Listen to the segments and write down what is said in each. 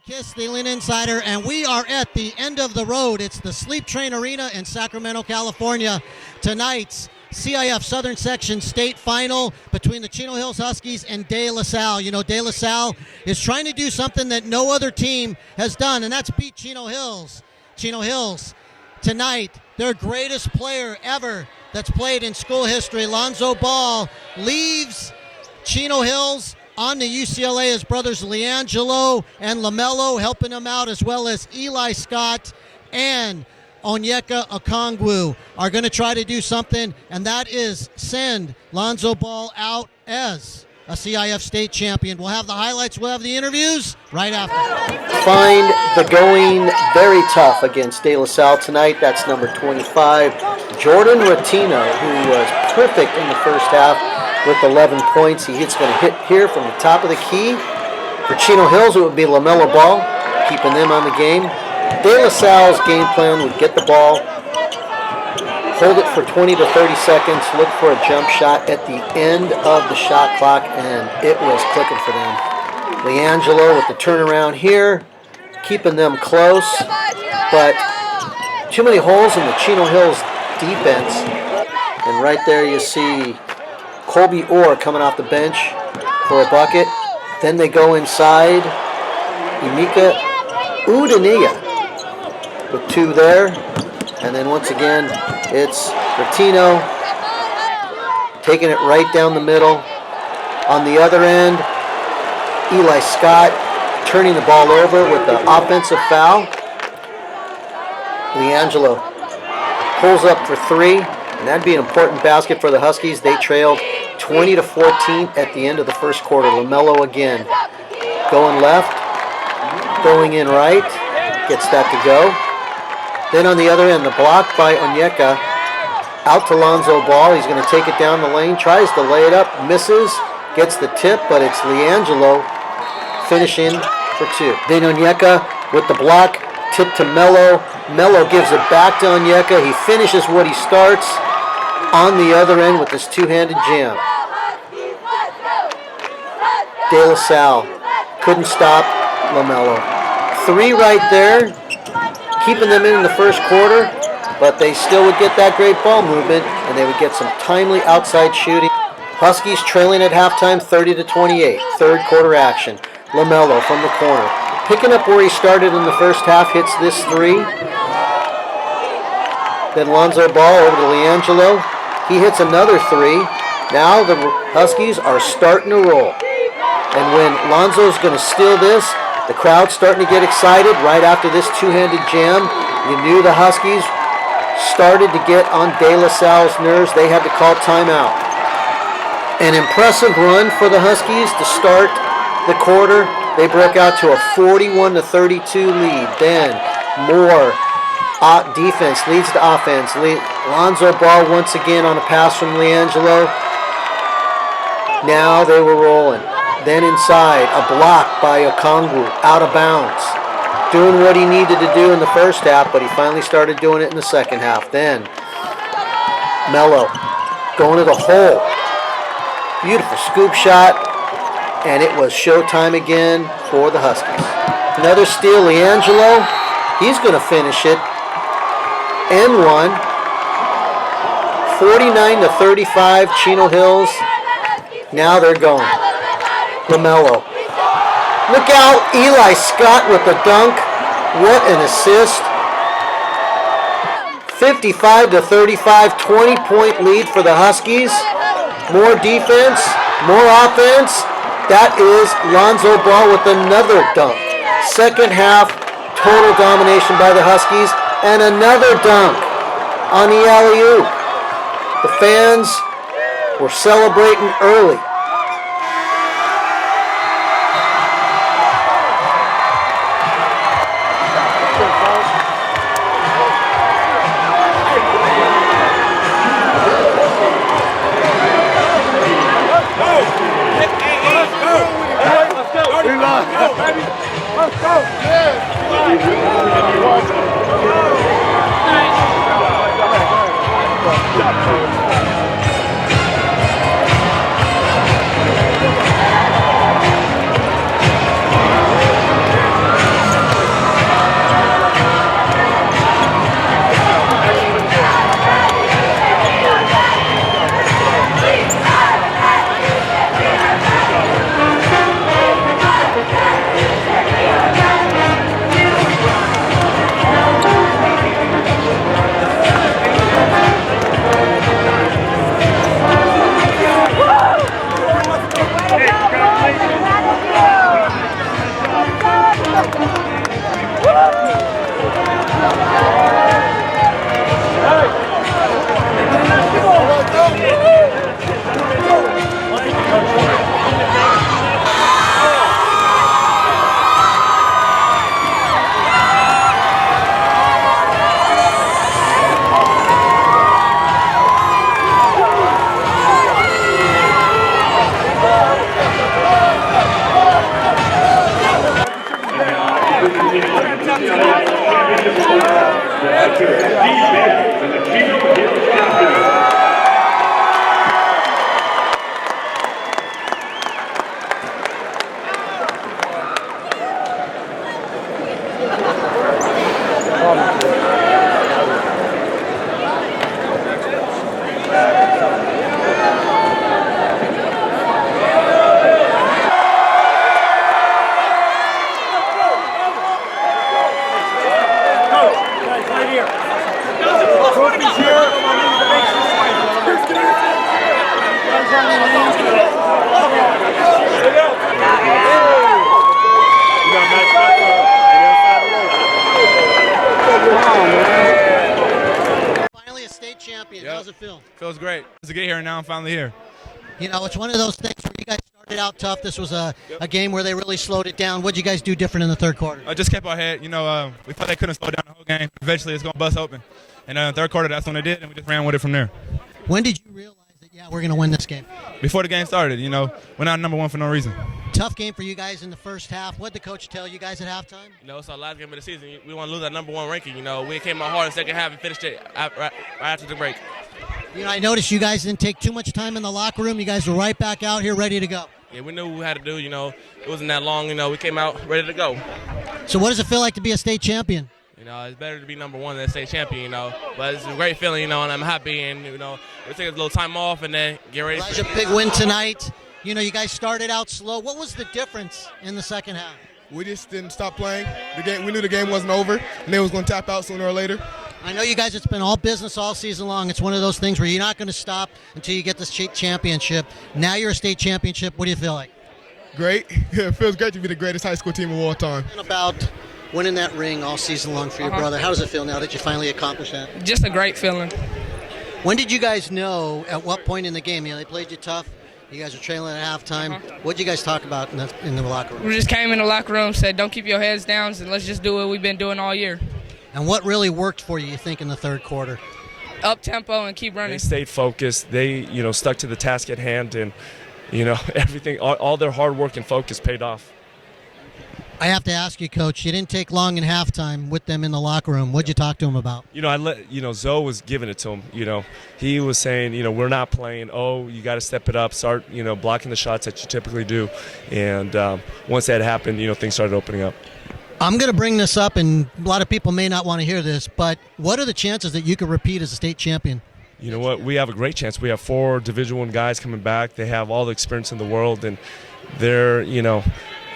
Kiss the Lean Insider, and we are at the end of the road. It's the Sleep Train Arena in Sacramento, California. Tonight's CIF Southern Section State Final between the Chino Hills Huskies and De La Salle. You know, De La Salle is trying to do something that no other team has done, and that's beat Chino Hills. Chino Hills, tonight, their greatest player ever that's played in school history, Lonzo Ball, leaves Chino Hills on to UCLA. His brothers Liangelo and LaMello helping him out, as well as Eli Scott and Onyeka Okongwu are going to try to do something, and that is send Lonzo Ball out as a CIF state champion. We'll have the highlights, we'll have the interviews right after. Find the going very tough against De La Salle tonight. That's number 25, Jordan Ratino, who was perfect in the first half with 11 points. He's going to hit here from the top of the key. For Chino Hills, it would be LaMello Ball, keeping them on the game. De La Salle's game plan would get the ball, hold it for 20 to 30 seconds, look for a jump shot at the end of the shot clock, and it was clicking for them. Liangelo with the turnaround here, keeping them close, but too many holes in the Chino Hills defense. And right there you see Colby Orr coming off the bench for a bucket. Then they go inside. Emeka Udania with two there. And then once again, it's Ratino taking it right down the middle. On the other end, Eli Scott turning the ball over with the offensive foul. Liangelo pulls up for three, and that'd be an important basket for the Huskies. They trailed 20 to 14 at the end of the first quarter. LaMello again going left, going in right, gets that to go. Then on the other end, the block by Onyeka, out to Lonzo Ball. He's going to take it down the lane, tries to lay it up, misses, gets the tip, but it's Liangelo finishing for two. Then Onyeka with the block, tip to Mello. Mello gives it back to Onyeka. He finishes what he starts on the other end with this two-handed jam. De La Salle couldn't stop LaMello. Three right there, keeping them in the first quarter, but they still would get that great ball movement, and they would get some timely outside shooting. Huskies trailing at halftime 30 to 28. Third quarter action. LaMello from the corner, picking up where he started in the first half, hits this three. Then Lonzo Ball over to Liangelo. He hits another three. Now the Huskies are starting to roll. And when Lonzo's going to steal this, the crowd's starting to get excited right after this two-handed jam. You knew the Huskies started to get on De La Salle's nerves. They had to call timeout. An impressive run for the Huskies to start the quarter. They broke out to a 41 to 32 lead. Then more defense leads to offense. Lonzo Ball once again on a pass from Liangelo. Now they were rolling. Then inside, a block by Okongwu, out of bounds. Doing what he needed to do in the first half, but he finally started doing it in the second half. Then Mello going to the hole. Beautiful scoop shot, and it was showtime again for the Huskies. Another steal, Liangelo. He's going to finish it. And one. 49 to 35, Chino Hills. Now they're going. LaMello. Look out, Eli Scott with the dunk. What an assist. 55 to 35, 20-point lead for the Huskies. More defense, more offense. That is Lonzo Ball with another dunk. Second half, total domination by the Huskies, and another dunk on the alley-oop. The fans were celebrating early. Finally a state champion. Yep. How's it feel? Feels great. It's to get here, and now I'm finally here. You know, it's one of those things where you guys started out tough. This was a game where they really slowed it down. What did you guys do different in the third quarter? I just kept our head. You know, we thought they couldn't slow down the whole game. Eventually, it's going to bust open. And in the third quarter, that's when they did, and we just ran with it from there. When did you realize that, yeah, we're going to win this game? Before the game started, you know, we're not number one for no reason. Tough game for you guys in the first half. What did the coach tell you guys at halftime? You know, it's our last game of the season. We want to lose our number one ranking. You know, we came out hard in the second half and finished it right after the break. You know, I noticed you guys didn't take too much time in the locker room. You guys were right back out here ready to go. Yeah, we knew what we had to do. You know, it wasn't that long. You know, we came out ready to go. So what does it feel like to be a state champion? You know, it's better to be number one than state champion, you know. But it's a great feeling, you know, and I'm happy. And, you know, we'll take a little time off and then get ready. Elijah, big win tonight. You know, you guys started out slow. What was the difference in the second half? We just didn't stop playing. The game, we knew the game wasn't over, and they was going to tap out sooner or later. I know you guys, it's been all business all season long. It's one of those things where you're not going to stop until you get this championship. Now you're a state championship. What do you feel like? Great. It feels great to be the greatest high school team of all time. About winning that ring all season long for your brother. How does it feel now that you finally accomplished that? Just a great feeling. When did you guys know, at what point in the game? You know, they played you tough. You guys were trailing at halftime. What did you guys talk about in the locker room? We just came in the locker room, said, don't keep your heads down, and let's just do what we've been doing all year. And what really worked for you think, in the third quarter? Up tempo and keep running. They stayed focused. They, you know, stuck to the task at hand, and, you know, everything, all their hard work and focus paid off. I have to ask you, Coach, you didn't take long in halftime with them in the locker room. What'd you talk to them about? You know, Zoe was giving it to him. You know, he was saying, you know, we're not playing. Oh, you got to step it up. Start, you know, blocking the shots that you typically do. And once that happened, you know, things started opening up. I'm going to bring this up, and a lot of people may not want to hear this, but what are the chances that you could repeat as a state champion? You know what? We have a great chance. We have 4 Division I guys coming back. They have all the experience in the world, and they're, you know,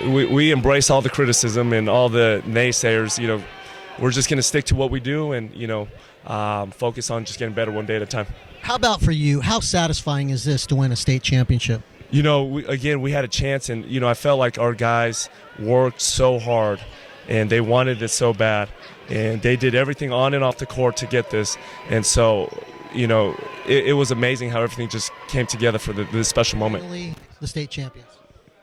we embrace all the criticism and all the naysayers. You know, we're just going to stick to what we do and, you know, focus on just getting better one day at a time. How about for you? How satisfying is this to win a state championship? You know, we had a chance, and, you know, I felt like our guys worked so hard, and they wanted it so bad, and they did everything on and off the court to get this. And so, you know, it was amazing how everything just came together for this special moment. Finally, the state champions.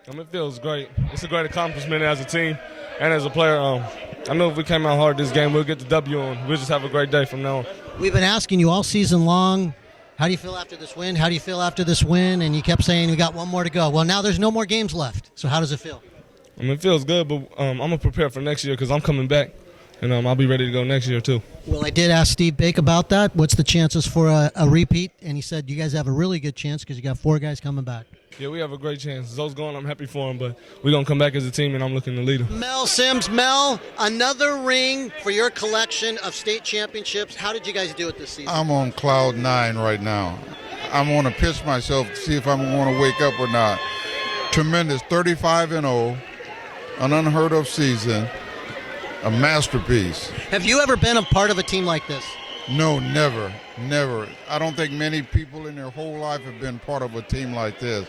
It feels great. It's a great accomplishment as a team and as a player. I know if we came out hard this game, we'll get the W and we'll just have a great day from now on. We've been asking you all season long, how do you feel after this win? How do you feel after this win? And you kept saying we got one more to go. Well, now there's no more games left. So how does it feel? It feels good, but I'm going to prepare for next year because I'm coming back, and I'll be ready to go next year too. Well, I did ask Steve Bake about that. What's the chances for a repeat? And he said you guys have a really good chance because you got 4 guys coming back. Yeah, we have a great chance. Zoe's going, I'm happy for him, but we're going to come back as a team, and I'm looking to lead them. Mel Sims, Mel, another ring for your collection of state championships. How did you guys do it this season? I'm on cloud 9 right now. I'm going to pitch myself to see if I'm going to wake up or not. Tremendous, 35-0, an unheard of season, a masterpiece. Have you ever been a part of a team like this? No, never. I don't think many people in their whole life have been part of a team like this.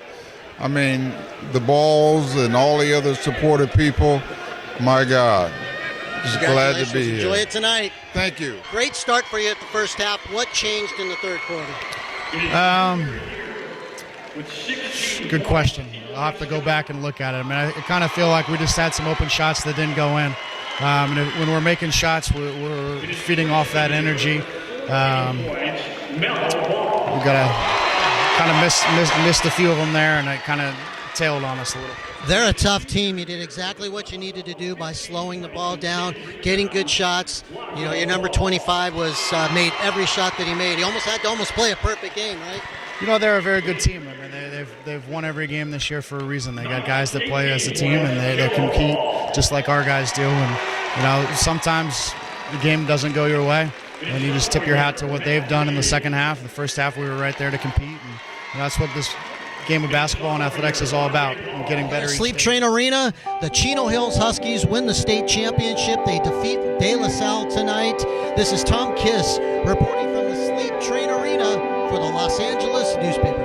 I mean, the Balls and all the other supportive people, My God. Just glad to be Enjoy here. it tonight. Thank you. Great start for you at the first half. What changed in the third quarter? Good question. I'll have to go back and look at it. I mean, I kind of feel like we just had some open shots that didn't go in. When we're making shots, we're feeding off that energy. We got to kind of missed a few of them there, and it kind of tailed on us a little. They're a tough team. You did exactly what you needed to do by slowing the ball down, getting good shots. You know, your number 25 made every shot that he made. He had to play a perfect game, right? You know, they're a very good team. I mean, they've won every game this year for a reason. They got guys that play as a team, and they compete just like our guys do. And, you know, sometimes the game doesn't go your way, and you just tip your hat to what they've done in the second half. The first half, we were right there to compete, and you know, that's what this game of basketball and athletics is all about, and getting better. Sleep Train Arena, the Chino Hills Huskies win the state championship. They defeat De La Salle tonight. This is Tom Kiss reporting from the Sleep Train Arena for the Los Angeles newspaper.